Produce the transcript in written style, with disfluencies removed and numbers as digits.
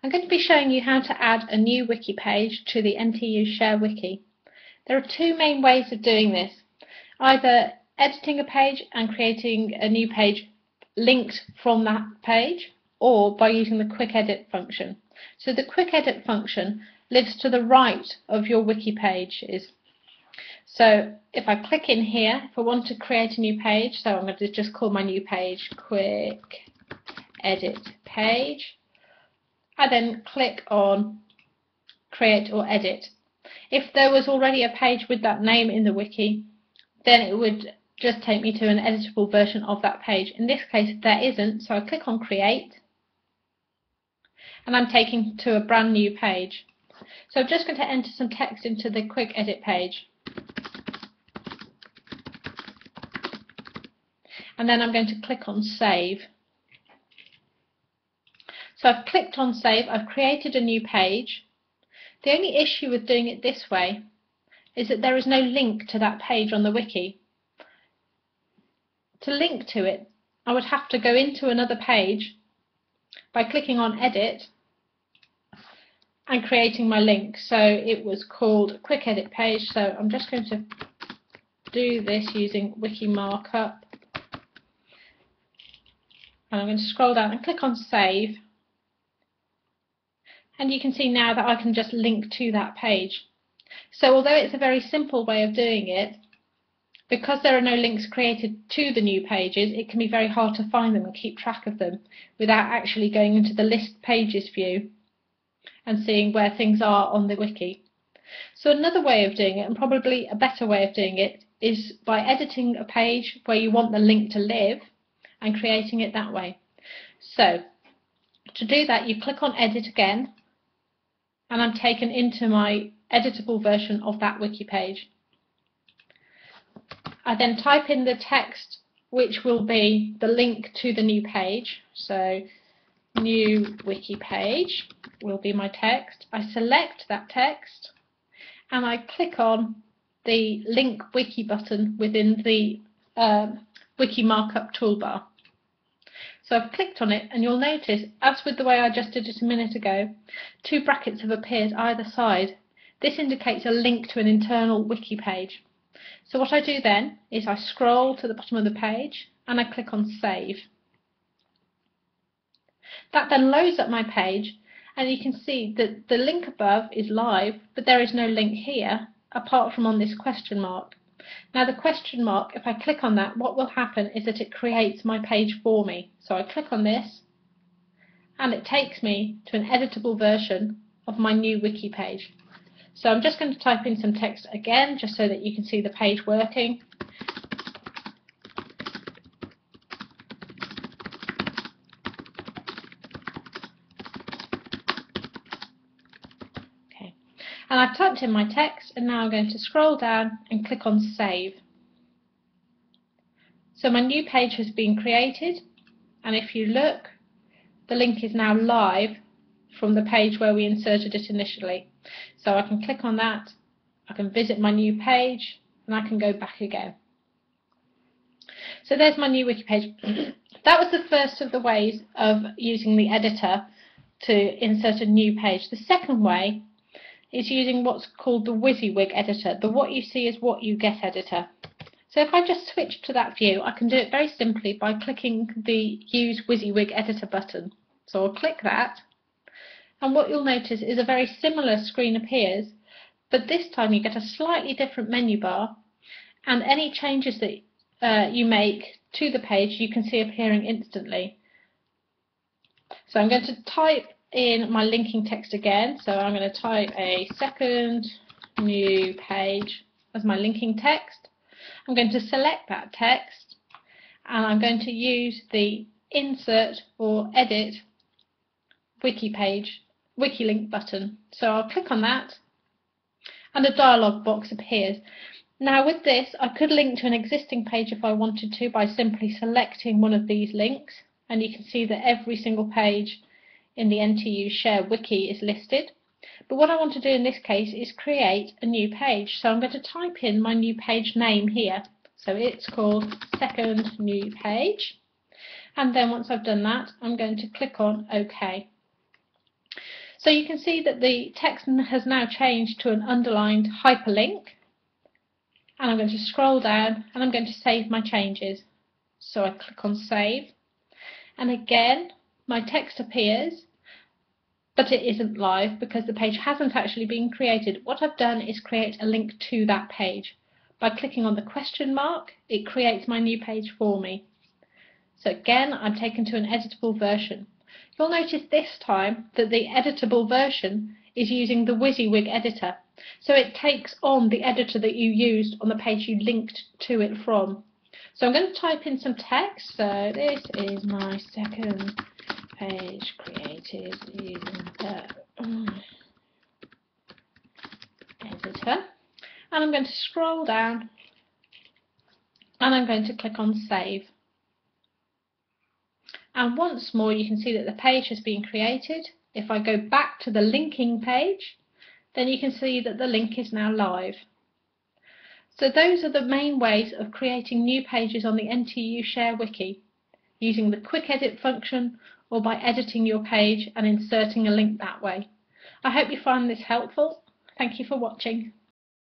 I'm going to be showing you how to add a new wiki page to the NTU SHARE Wiki. There are two main ways of doing this, either editing a page and creating a new page linked from that page, or by using the quick edit function. So the quick edit function lives to the right of your wiki pages. So if I click in here, if I want to create a new page, so I'm going to just call my new page quick edit page. I then click on create or edit. If there was already a page with that name in the wiki, then it would just take me to an editable version of that page. In this case there isn't, so I click on create and I'm taken to a brand new page. So I'm just going to enter some text into the quick edit page, and then I'm going to click on save. So I've clicked on save, I've created a new page. The only issue with doing it this way is that there is no link to that page on the wiki. To link to it, I would have to go into another page by clicking on edit and creating my link. So it was called quick edit page, so I'm just going to do this using wiki markup. And I'm going to scroll down and click on save. And you can see now that I can just link to that page. So although it's a very simple way of doing it, because there are no links created to the new pages, it can be very hard to find them and keep track of them without actually going into the list pages view and seeing where things are on the wiki. So another way of doing it, and probably a better way of doing it, is by editing a page where you want the link to live and creating it that way. So to do that, you click on edit again, and I'm taken into my editable version of that wiki page. I then type in the text which will be the link to the new page. So new wiki page will be my text. I select that text and I click on the link wiki button within the wiki markup toolbar. So I've clicked on it, and you'll notice, as with the way I just did it a minute ago, two brackets have appeared either side. This indicates a link to an internal wiki page. So what I do then is I scroll to the bottom of the page and I click on save. That then loads up my page, and you can see that the link above is live, but there is no link here apart from on this question mark. Now the question mark, if I click on that, what will happen is that it creates my page for me. So I click on this and it takes me to an editable version of my new wiki page. So I'm just going to type in some text again just so that you can see the page working. And I've typed in my text, and now I'm going to scroll down and click on save. So my new page has been created, and if you look, the link is now live from the page where we inserted it initially. So I can click on that, I can visit my new page, and I can go back again. So there's my new wiki page. That was the first of the ways of using the editor to insert a new page. The second way is using what's called the WYSIWYG editor, the what you see is what you get editor. So if I just switch to that view, I can do it very simply by clicking the Use WYSIWYG editor button. So I'll click that, and what you'll notice is a very similar screen appears, but this time you get a slightly different menu bar, and any changes that you make to the page you can see appearing instantly. So I'm going to type in my linking text again, so I'm going to type a second new page as my linking text. I'm going to select that text and I'm going to use the insert or edit wiki page, wiki link button. So I'll click on that and a dialog box appears. Now with this I could link to an existing page if I wanted to by simply selecting one of these links, and you can see that every single page in the NTU SHARE Wiki is listed. But what I want to do in this case is create a new page. So I'm going to type in my new page name here. So it's called second new page. And then once I've done that, I'm going to click on OK. So you can see that the text has now changed to an underlined hyperlink, and I'm going to scroll down and I'm going to save my changes. So I click on save, and again my text appears, but it isn't live because the page hasn't actually been created. What I've done is create a link to that page. By clicking on the question mark, it creates my new page for me. So again, I'm taken to an editable version. You'll notice this time that the editable version is using the WYSIWYG editor. So it takes on the editor that you used on the page you linked to it from. So I'm going to type in some text. So this is my second page created using the editor. And I'm going to scroll down and I'm going to click on save. And once more you can see that the page has been created. If I go back to the linking page, then you can see that the link is now live. So those are the main ways of creating new pages on the NTU SHARE Wiki, using the quick edit function or by editing your page and inserting a link that way. I hope you find this helpful. Thank you for watching.